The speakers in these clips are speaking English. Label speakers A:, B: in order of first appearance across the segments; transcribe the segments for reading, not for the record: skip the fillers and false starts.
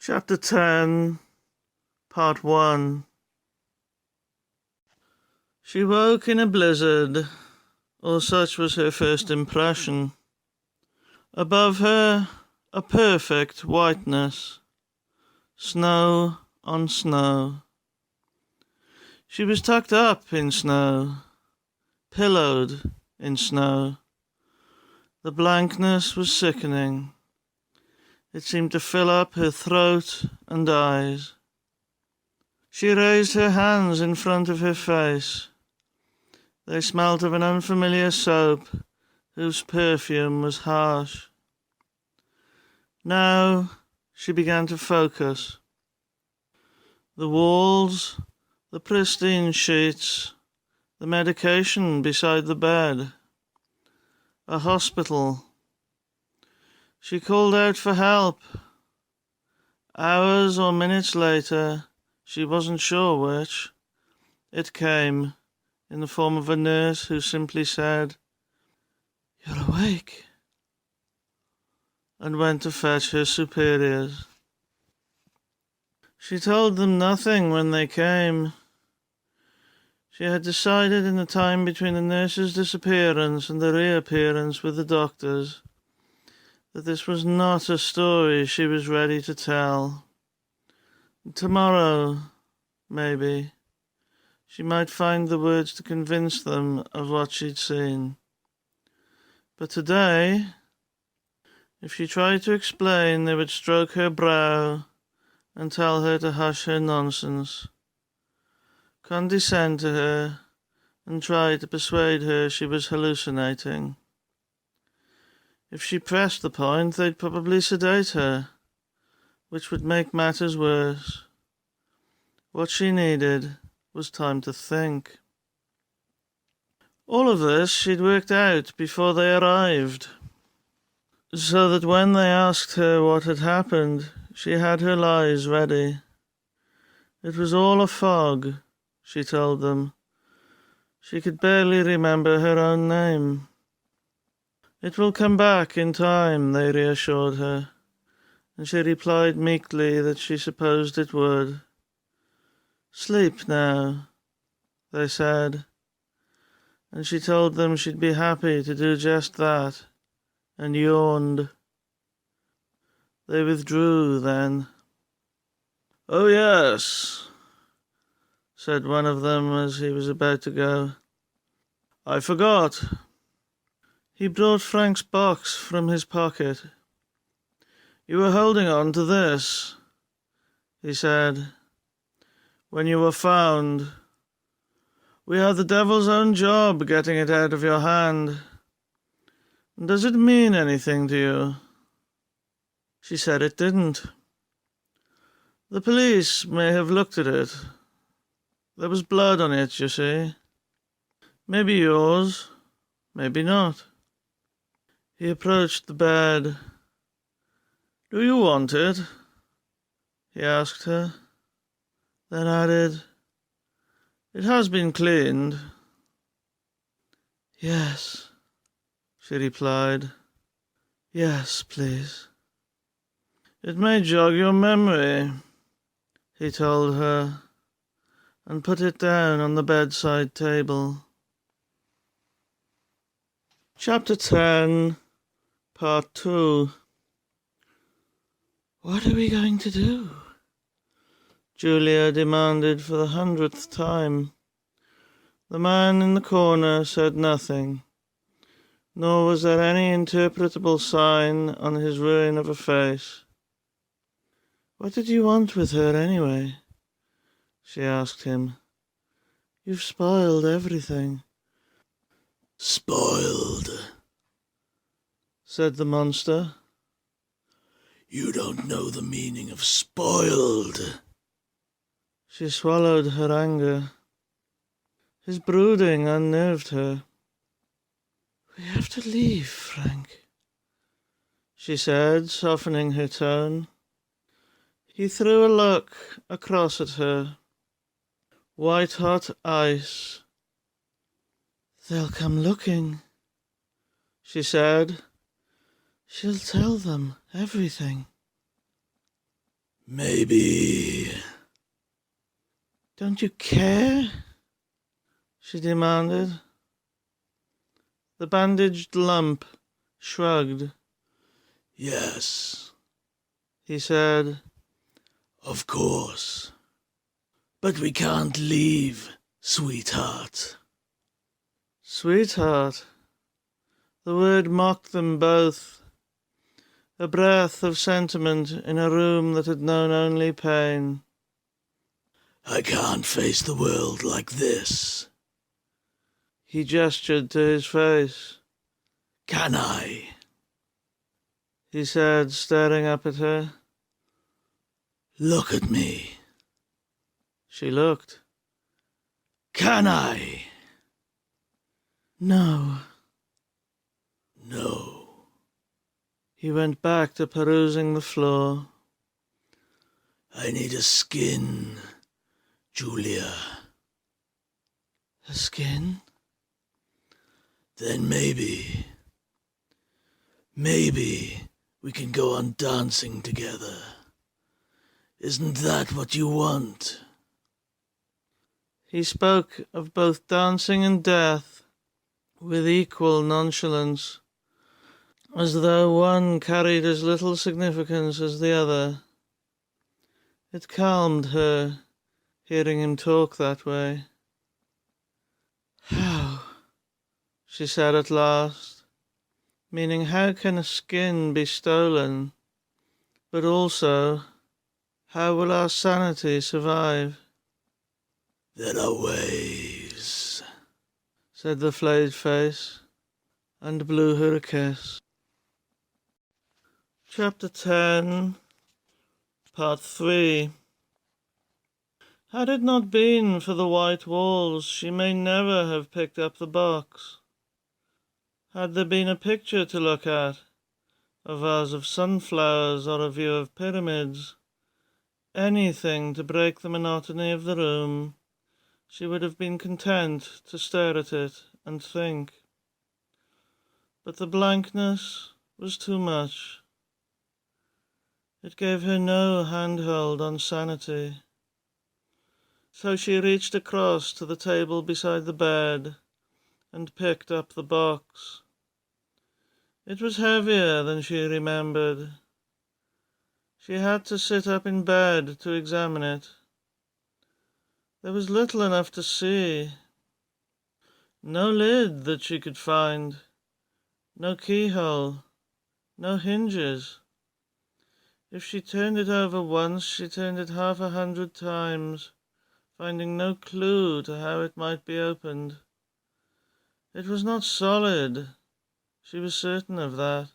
A: Chapter 10, Part 1. She woke in a blizzard, or such was her first impression. Above her, a perfect whiteness. Snow on snow. She was tucked up in snow, pillowed in snow. The blankness was sickening. It seemed to fill up her throat and eyes. She raised her hands in front of her face. They smelt of an unfamiliar soap whose perfume was harsh. Now she began to focus. The walls, the pristine sheets, the medication beside the bed. A hospital. She called out for help. Hours or minutes later, she wasn't sure which, it came in the form of a nurse who simply said, "You're awake," and went to fetch her superiors. She told them nothing when they came. She had decided in the time between the nurse's disappearance and the reappearance with the doctors that this was not a story she was ready to tell. Tomorrow, maybe, she might find the words to convince them of what she'd seen. But today, if she tried to explain, they would stroke her brow and tell her to hush her nonsense, condescend to her, and try to persuade her she was hallucinating. If she pressed the point, they'd probably sedate her, which would make matters worse. What she needed was time to think. All of this she'd worked out before they arrived, so that when they asked her what had happened, she had her lies ready. It was all a fog, she told them. She could barely remember her own name. It will come back in time, they reassured her, and she replied meekly that she supposed it would. Sleep now, they said, and she told them she'd be happy to do just that, and yawned. They withdrew then. "Oh, yes," said one of them as he was about to go. "I forgot." He brought Frank's box from his pocket. "You were holding on to this," he said, "when you were found. We had the devil's own job getting it out of your hand. Does it mean anything to you?" She said it didn't. "The police may have looked at it. There was blood on it, you see. Maybe yours, maybe not." He approached the bed. "Do you want it?" he asked her, then added, "It has been cleaned." "Yes," she replied. "Yes, please." "It may jog your memory," he told her, and put it down on the bedside table. Chapter 10, Part 2. "What are we going to do?" Julia demanded for the 100th time. The man in the corner said nothing, nor was there any interpretable sign on his ruin of a face. "What did you want with her, anyway?" she asked him. "You've spoiled everything." "Spoiled," said the monster. "You don't know the meaning of spoiled." She swallowed her anger. His brooding unnerved her. "We have to leave, Frank," she said, softening her tone. He threw a look across at her. White-hot ice. "They'll come looking," she said. "She'll tell them everything."
B: Maybe.
A: Don't you care? She demanded. The bandaged lump shrugged.
B: Yes,
A: He said.
B: Of course. But we can't leave, sweetheart.
A: Sweetheart. The word mocked them both. A breath of sentiment in a room that had known only pain.
B: I can't face the world like this.
A: He gestured to his face.
B: Can I?
A: He said, staring up at her.
B: Look at me.
A: She looked.
B: Can I?
A: No.
B: No.
A: He went back to perusing the floor.
B: I need a skin, Julia.
A: A skin?
B: Then maybe we can go on dancing together. Isn't that what you want?
A: He spoke of both dancing and death with equal nonchalance, as though one carried as little significance as the other. It calmed her, hearing him talk that way. How? She said at last, meaning how can a skin be stolen? But also, how will our sanity survive?
B: There are ways,
A: said the flayed face, and blew her a kiss. Chapter 10, Part 3. Had it not been for the white walls, she may never have picked up the box. Had there been a picture to look at, a vase of sunflowers or a view of pyramids, anything to break the monotony of the room, she would have been content to stare at it and think. But the blankness was too much. It gave her no handhold on sanity. So she reached across to the table beside the bed and picked up the box. It was heavier than she remembered. She had to sit up in bed to examine it. There was little enough to see. No lid that she could find, no keyhole, no hinges. If she turned it over once, she turned it 100 times, finding no clue to how it might be opened. It was not solid, she was certain of that.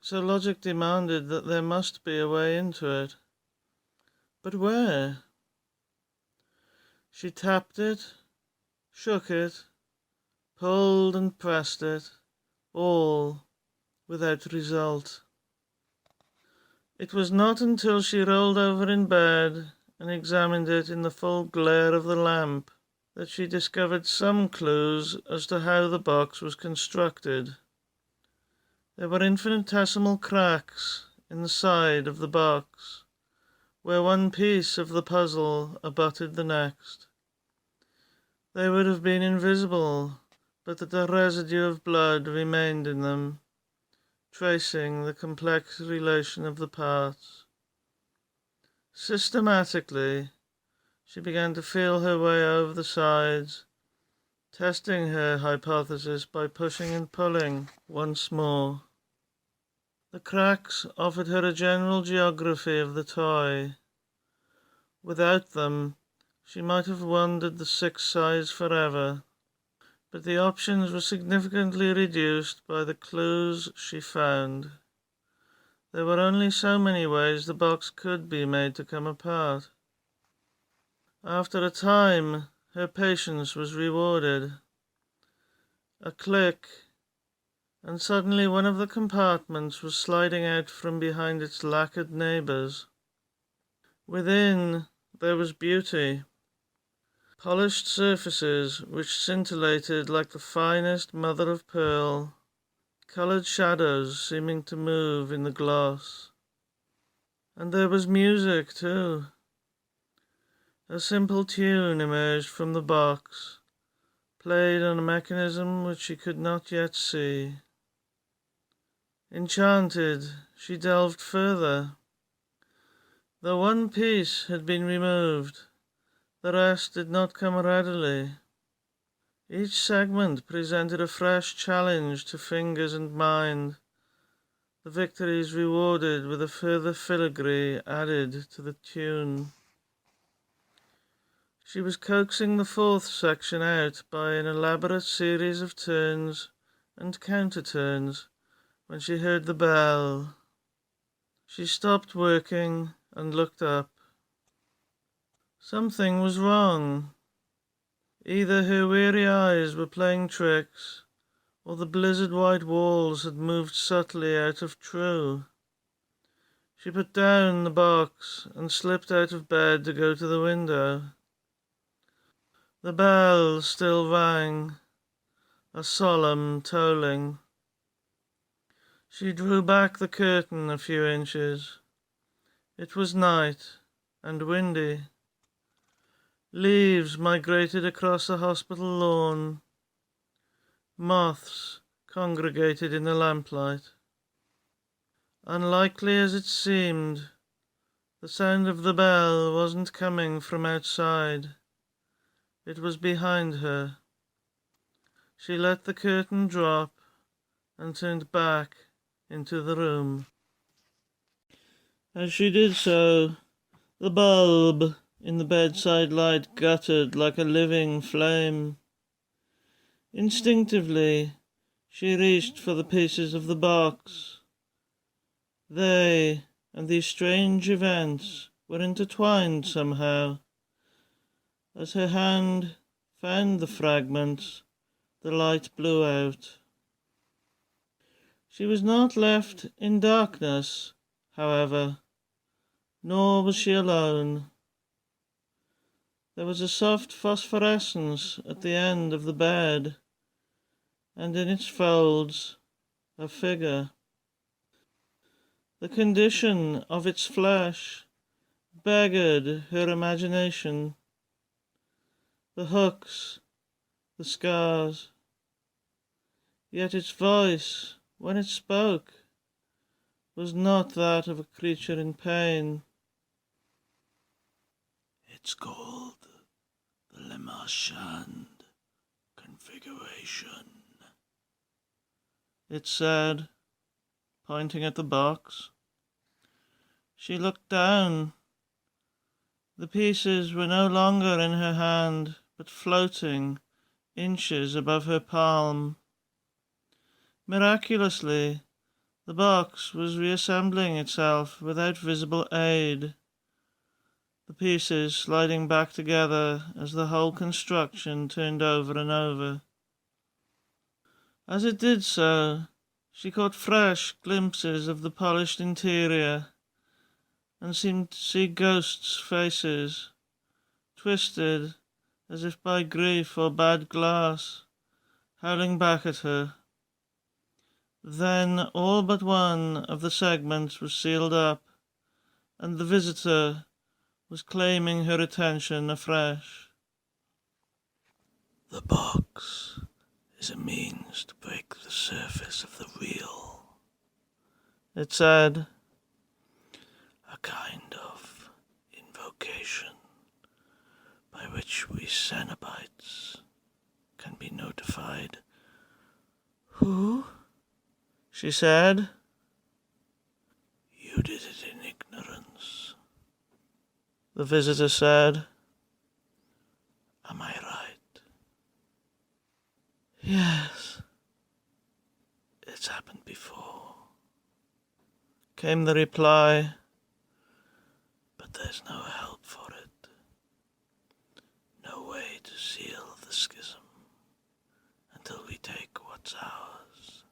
A: So logic demanded that there must be a way into it. But where? She tapped it, shook it, pulled and pressed it, all without result. It was not until she rolled over in bed and examined it in the full glare of the lamp that she discovered some clues as to how the box was constructed. There were infinitesimal cracks in the side of the box, where one piece of the puzzle abutted the next. They would have been invisible, but that a residue of blood remained in them, tracing the complex relation of the parts. Systematically, she began to feel her way over the sides, testing her hypothesis by pushing and pulling once more. The cracks offered her a general geography of the toy. Without them, she might have wandered the six sides forever, but the options were significantly reduced by the clues she found. There were only so many ways the box could be made to come apart. After a time, her patience was rewarded. A click, and suddenly one of the compartments was sliding out from behind its lacquered neighbours. Within, there was beauty. Polished surfaces which scintillated like the finest mother of pearl, coloured shadows seeming to move in the gloss. And there was music, too. A simple tune emerged from the box, played on a mechanism which she could not yet see. Enchanted, she delved further. Though one piece had been removed, the rest did not come readily. Each segment presented a fresh challenge to fingers and mind, the victories rewarded with a further filigree added to the tune. She was coaxing the fourth section out by an elaborate series of turns and counter-turns when she heard the bell. She stopped working and looked up. Something was wrong. Either her weary eyes were playing tricks, or the blizzard-white walls had moved subtly out of true. She put down the box and slipped out of bed to go to the window. The bell still rang, a solemn tolling. She drew back the curtain a few inches. It was night and windy. Leaves migrated across the hospital lawn. Moths congregated in the lamplight. Unlikely as it seemed, the sound of the bell wasn't coming from outside. It was behind her. She let the curtain drop and turned back into the room. As she did so, the bulb in the bedside light guttered like a living flame. Instinctively, she reached for the pieces of the box. They and these strange events were intertwined somehow. As her hand found the fragments, the light blew out. She was not left in darkness, however, nor was she alone. There was a soft phosphorescence at the end of the bed, and in its folds a figure. The condition of its flesh beggared her imagination. The hooks, the scars. Yet its voice, when it spoke, was not that of a creature in pain.
B: It's called the Lemashand configuration,
A: It said, pointing at the box. She looked down. The pieces were no longer in her hand, but floating inches above her palm. Miraculously, the box was reassembling itself without visible aid, the pieces sliding back together as the whole construction turned over and over. As it did so, she caught fresh glimpses of the polished interior and seemed to see ghosts' faces, twisted as if by grief or bad glass, howling back at her. Then all but one of the segments was sealed up, and the visitor was claiming her attention afresh.
B: The box is a means to break the surface of the real,
A: It said,
B: a kind of invocation by which we Cenobites can be notified.
A: "Who?" she said.
B: You did it in ignorance,
A: The visitor said.
B: am I right?
A: "Yes,"
B: It's happened before,
A: came the reply.
B: but there's no help for it. No way to seal the schism until we take what's ours.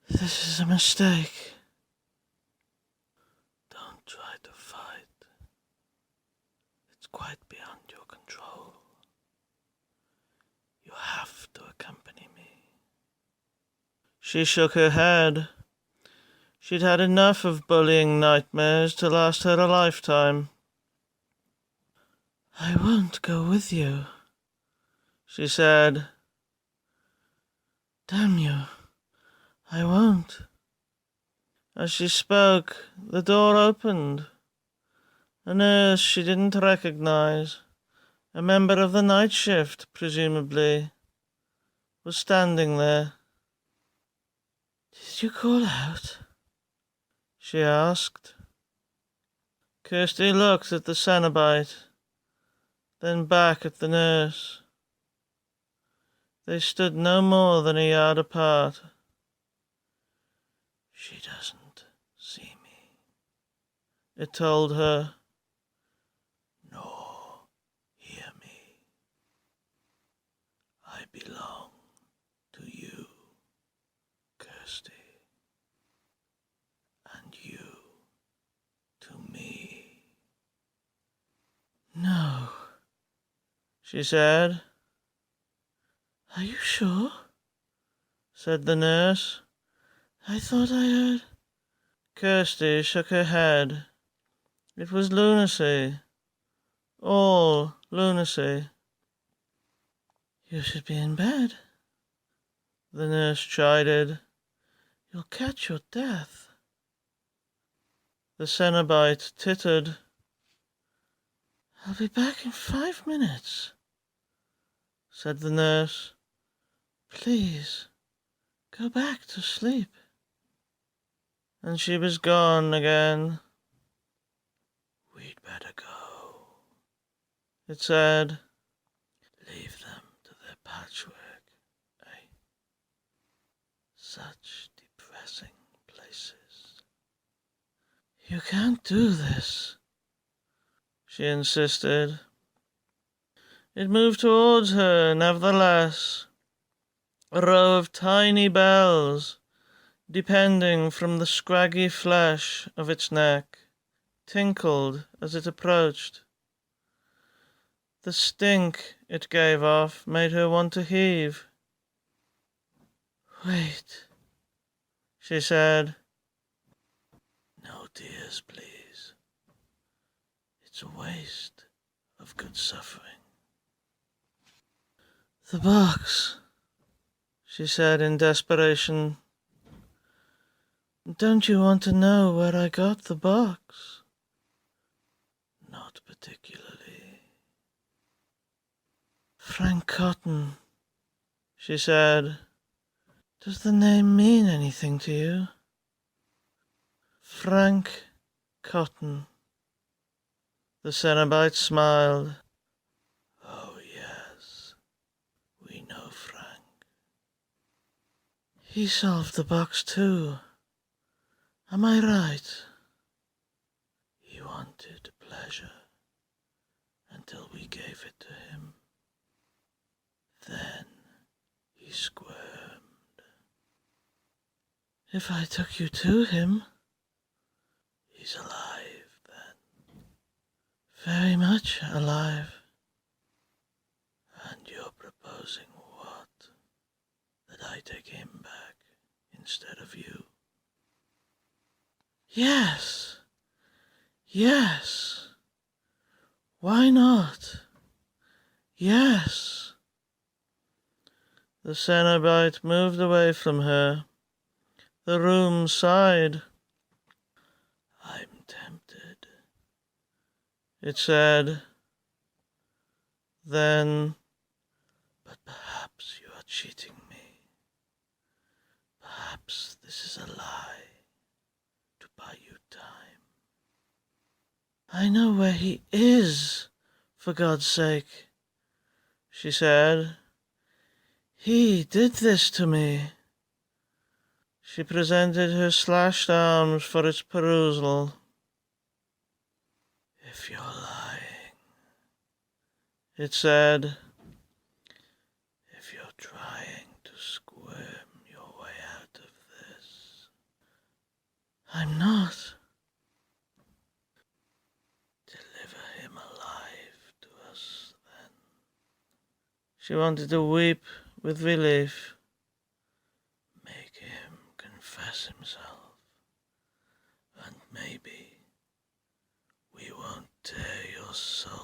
A: "This is a mistake."
B: Don't try to fight. It's quite beyond your control. You have to accompany me.
A: She shook her head. She'd had enough of bullying nightmares to last her a lifetime. "I won't go with you," she said. "Damn you, I won't." As she spoke, the door opened. A nurse she didn't recognize, a member of the night shift, presumably, was standing there. "Did you call out?" she asked. Kirsty looked at the Cenobite, then back at the nurse. They stood no more than a yard apart. "She doesn't see me," it told her, "nor hear me. I belong to you, Kirsty, and you to me." "No," she said. "Are you sure?" said the nurse. "I thought I heard—" Kirsty shook her head. It was lunacy. All lunacy. "You should be in bed," the nurse chided. "You'll catch your death." The Cenobite tittered. "I'll be back in 5 minutes," said the nurse. "Please, go back to sleep." And she was gone again. "We'd better go," it said. "Leave them to their patchwork, eh? Such depressing places." "You can't do this," she insisted. It moved towards her, nevertheless. A row of tiny bells, depending from the scraggy flesh of its neck, tinkled as it approached. The stink it gave off made her want to heave. "Wait," she said. "No tears, please. It's a waste of good suffering." "The box," she said in desperation. "Don't you want to know where I got the box?" "Not particularly." "Frank Cotton," she said. "Does the name mean anything to you?" "Frank Cotton." The Cenobite smiled. "Oh, yes, we know Frank. He solved the box too. Am I right?" "He wanted pleasure until we gave it to him. Then he squirmed." "If I took you to him—" "He's alive, then." "Very much alive." "And you're proposing what? That I take him back instead of you?" "Yes, yes. Why not? Yes." The Cenobite moved away from her. The room sighed. "I'm tempted," it said. Then, "But perhaps you are cheating me. Perhaps this is a lie to buy you time." "I know where he is, for God's sake," she said. "He did this to me." She presented her slashed arms for its perusal. "If you're lying," it said, "if you're trying to squirm your way out of this." "I'm not." "Deliver him alive to us, then." She wanted to weep with relief. "Make him confess himself.
B: your soul.